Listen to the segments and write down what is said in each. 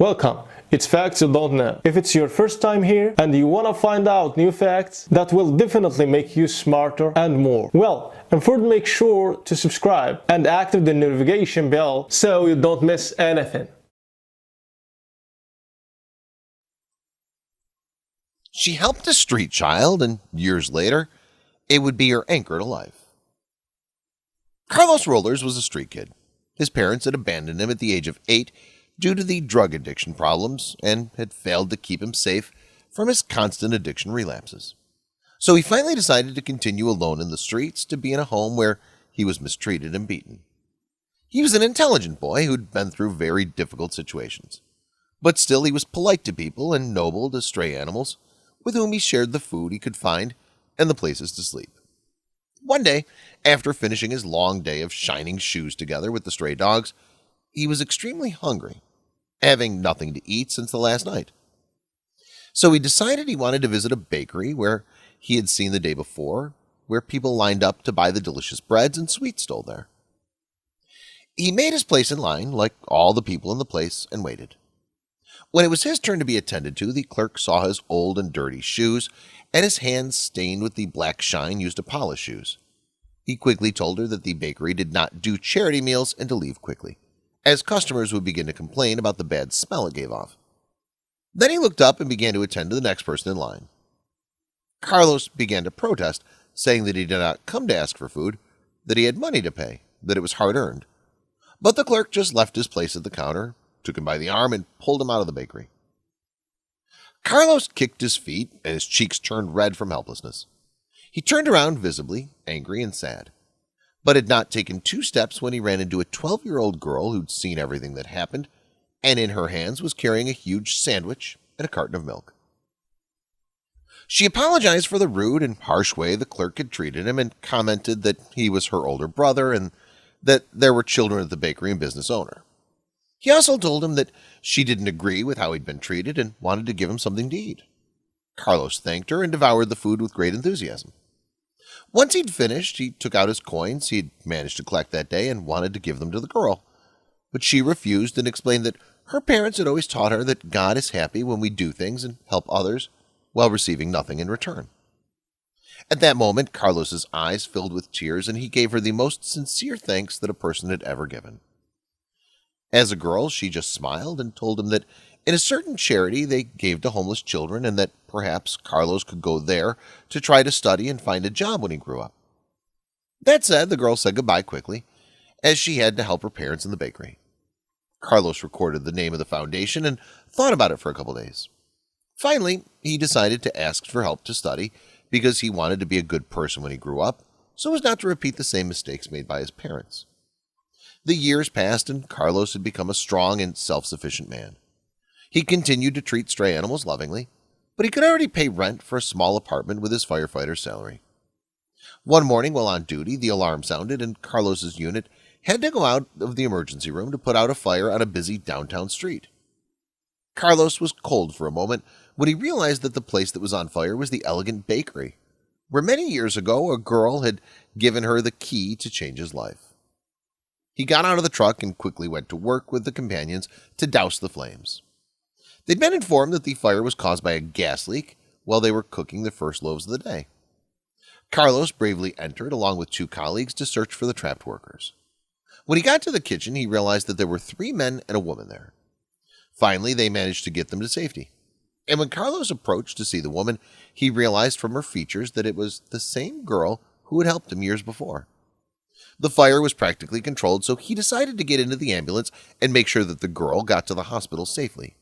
Welcome! It's Facts You Don't Know. If it's your first time here and you want to find out new facts that will definitely make you smarter and more, well, and first make sure to subscribe and activate the notification bell so you don't miss anything. She helped a street child, and years later, it would be her anchor to life. Carlos Rollers was a street kid. His parents had abandoned him at the age of 8 due to the drug addiction problems and had failed to keep him safe from his constant addiction relapses. So he finally decided to continue alone in the streets to be in a home where he was mistreated and beaten. He was an intelligent boy who'd been through very difficult situations, but still he was polite to people and noble to stray animals with whom he shared the food he could find and the places to sleep. One day, after finishing his long day of shining shoes together with the stray dogs, he was extremely hungry, having nothing to eat since the last night. So he decided he wanted to visit a bakery where he had seen the day before, where people lined up to buy the delicious breads and sweets sold there. He made his place in line like all the people in the place and waited. When it was his turn to be attended to, the clerk saw his old and dirty shoes and his hands stained with the black shine used to polish shoes. He quickly told her that the bakery did not do charity meals and to leave quickly, as customers would begin to complain about the bad smell it gave off. Then he looked up and began to attend to the next person in line. Carlos began to protest, saying that he did not come to ask for food, that he had money to pay, that it was hard-earned. But the clerk just left his place at the counter, took him by the arm, and pulled him out of the bakery. Carlos kicked his feet, and his cheeks turned red from helplessness. He turned around visibly, angry and sad, but had not taken 2 steps when he ran into a 12-year-old girl who'd seen everything that happened, and in her hands was carrying a huge sandwich and a carton of milk. She apologized for the rude and harsh way the clerk had treated him and commented that he was her older brother and that there were children at the bakery and business owner. He also told him that she didn't agree with how he'd been treated and wanted to give him something to eat. Carlos thanked her and devoured the food with great enthusiasm. Once he'd finished, he took out his coins he'd managed to collect that day and wanted to give them to the girl. But she refused and explained that her parents had always taught her that God is happy when we do things and help others while receiving nothing in return. At that moment, Carlos's eyes filled with tears, and he gave her the most sincere thanks that a person had ever given. As a girl, she just smiled and told him that in a certain charity they gave to homeless children and that perhaps Carlos could go there to try to study and find a job when he grew up. That said, the girl said goodbye quickly, as she had to help her parents in the bakery. Carlos recorded the name of the foundation and thought about it for a couple days. Finally, he decided to ask for help to study because he wanted to be a good person when he grew up, so as not to repeat the same mistakes made by his parents. The years passed, and Carlos had become a strong and self-sufficient man. He continued to treat stray animals lovingly, but he could already pay rent for a small apartment with his firefighter's salary. One morning while on duty, the alarm sounded, and Carlos's unit had to go out of the emergency room to put out a fire on a busy downtown street. Carlos was cold for a moment when he realized that the place that was on fire was the elegant bakery, where many years ago a girl had given her the key to change his life. He got out of the truck and quickly went to work with the companions to douse the flames. They'd been informed that the fire was caused by a gas leak while they were cooking the first loaves of the day. Carlos bravely entered along with 2 colleagues to search for the trapped workers. When he got to the kitchen, he realized that there were 3 men and a woman there. Finally, they managed to get them to safety. And when Carlos approached to see the woman, he realized from her features that it was the same girl who had helped him years before. The fire was practically controlled, so he decided to get into the ambulance and make sure that the girl got to the hospital safely.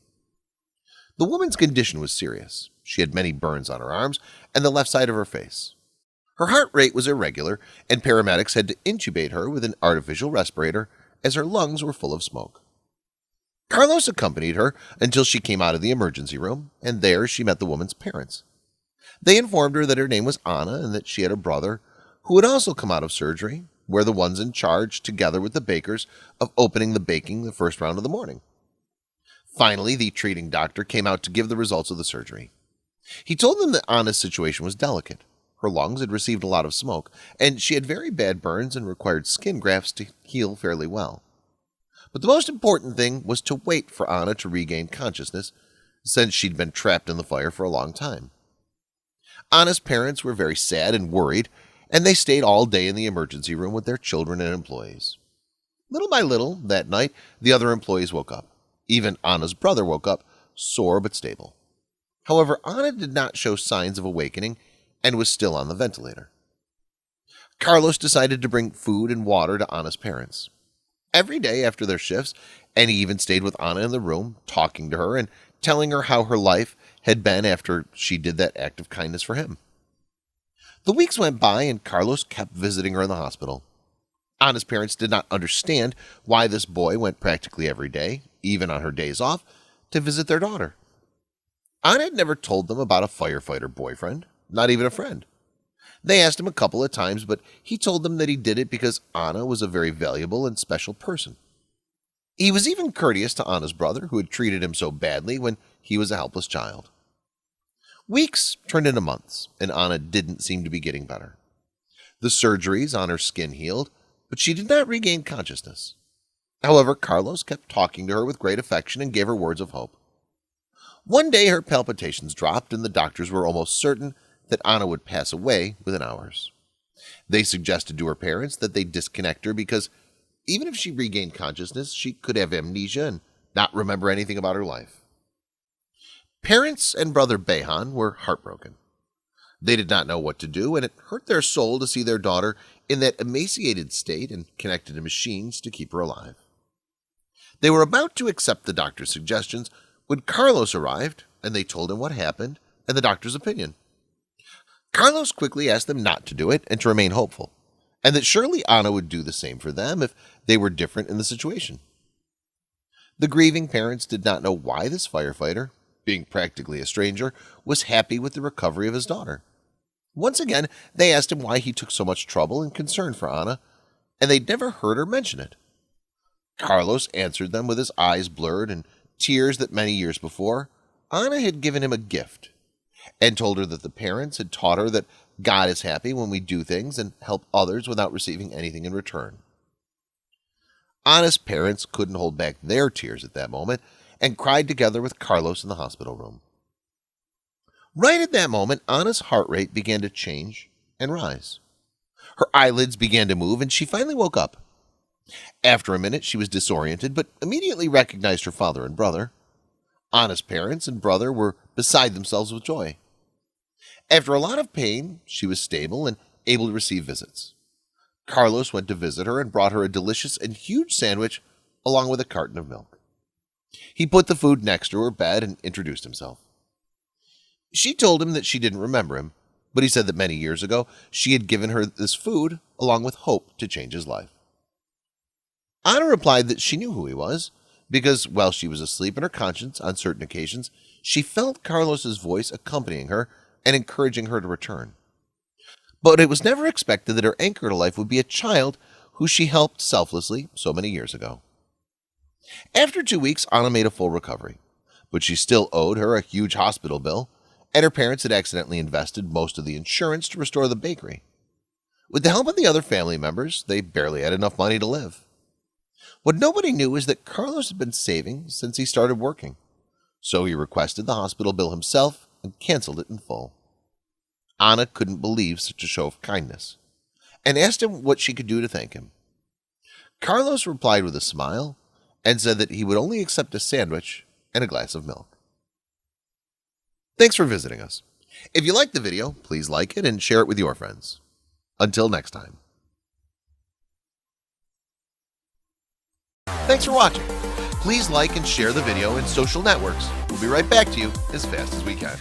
The woman's condition was serious. She had many burns on her arms and the left side of her face. Her heart rate was irregular, and paramedics had to intubate her with an artificial respirator as her lungs were full of smoke. Carlos accompanied her until she came out of the emergency room, and there she met the woman's parents. They informed her that her name was Anna and that she had a brother who had also come out of surgery, were the ones in charge, together with the bakers, of opening the baking the first round of the morning. Finally, the treating doctor came out to give the results of the surgery. He told them that Anna's situation was delicate. Her lungs had received a lot of smoke, and she had very bad burns and required skin grafts to heal fairly well. But the most important thing was to wait for Anna to regain consciousness, since she'd been trapped in the fire for a long time. Anna's parents were very sad and worried, and they stayed all day in the emergency room with their children and employees. Little by little, that night, the other employees woke up. Even Anna's brother woke up, sore but stable. However, Anna did not show signs of awakening and was still on the ventilator. Carlos decided to bring food and water to Anna's parents every day after their shifts, and he even stayed with Anna in the room, talking to her and telling her how her life had been after she did that act of kindness for him. The weeks went by and Carlos kept visiting her in the hospital. Anna's parents did not understand why this boy went practically every day, even on her days off, to visit their daughter. Anna had never told them about a firefighter boyfriend, not even a friend. They asked him a couple of times, but he told them that he did it because Anna was a very valuable and special person. He was even courteous to Anna's brother, who had treated him so badly when he was a helpless child. Weeks turned into months, and Anna didn't seem to be getting better. The surgeries on her skin healed, but she did not regain consciousness. However, Carlos kept talking to her with great affection and gave her words of hope. One day her palpitations dropped, and the doctors were almost certain that Anna would pass away within hours. They suggested to her parents that they disconnect her because even if she regained consciousness, she could have amnesia and not remember anything about her life. Parents and brother Behan were heartbroken. They did not know what to do, and it hurt their soul to see their daughter in that emaciated state and connected to machines to keep her alive. They were about to accept the doctor's suggestions when Carlos arrived, and they told him what happened and the doctor's opinion. Carlos quickly asked them not to do it and to remain hopeful, and that surely Anna would do the same for them if they were different in the situation. The grieving parents did not know why this firefighter, being practically a stranger, was happy with the recovery of his daughter. Once again, they asked him why he took so much trouble and concern for Anna, and they'd never heard her mention it. Carlos answered them with his eyes blurred and tears that many years before, Anna had given him a gift and told her that the parents had taught her that God is happy when we do things and help others without receiving anything in return. Anna's parents couldn't hold back their tears at that moment and cried together with Carlos in the hospital room. Right at that moment, Anna's heart rate began to change and rise. Her eyelids began to move and she finally woke up. After a minute, she was disoriented but immediately recognized her father and brother. Anna's parents and brother were beside themselves with joy. After a lot of pain, she was stable and able to receive visits. Carlos went to visit her and brought her a delicious and huge sandwich along with a carton of milk. He put the food next to her bed and introduced himself. She told him that she didn't remember him, but he said that many years ago she had given her this food along with hope to change his life. Anna replied that she knew who he was, because while she was asleep in her conscience on certain occasions, she felt Carlos's voice accompanying her and encouraging her to return. But it was never expected that her anchor to life would be a child who she helped selflessly so many years ago. After 2 weeks, Anna made a full recovery, but she still owed her a huge hospital bill, and her parents had accidentally invested most of the insurance to restore the bakery. With the help of the other family members, they barely had enough money to live. What nobody knew is that Carlos had been saving since he started working, so he requested the hospital bill himself and canceled it in full. Anna couldn't believe such a show of kindness, and asked him what she could do to thank him. Carlos replied with a smile and said that he would only accept a sandwich and a glass of milk. Thanks for visiting us. If you liked the video, please like it and share it with your friends. Until next time. Thanks for watching. Please like and share the video in social networks. We'll be right back to you as fast as we can.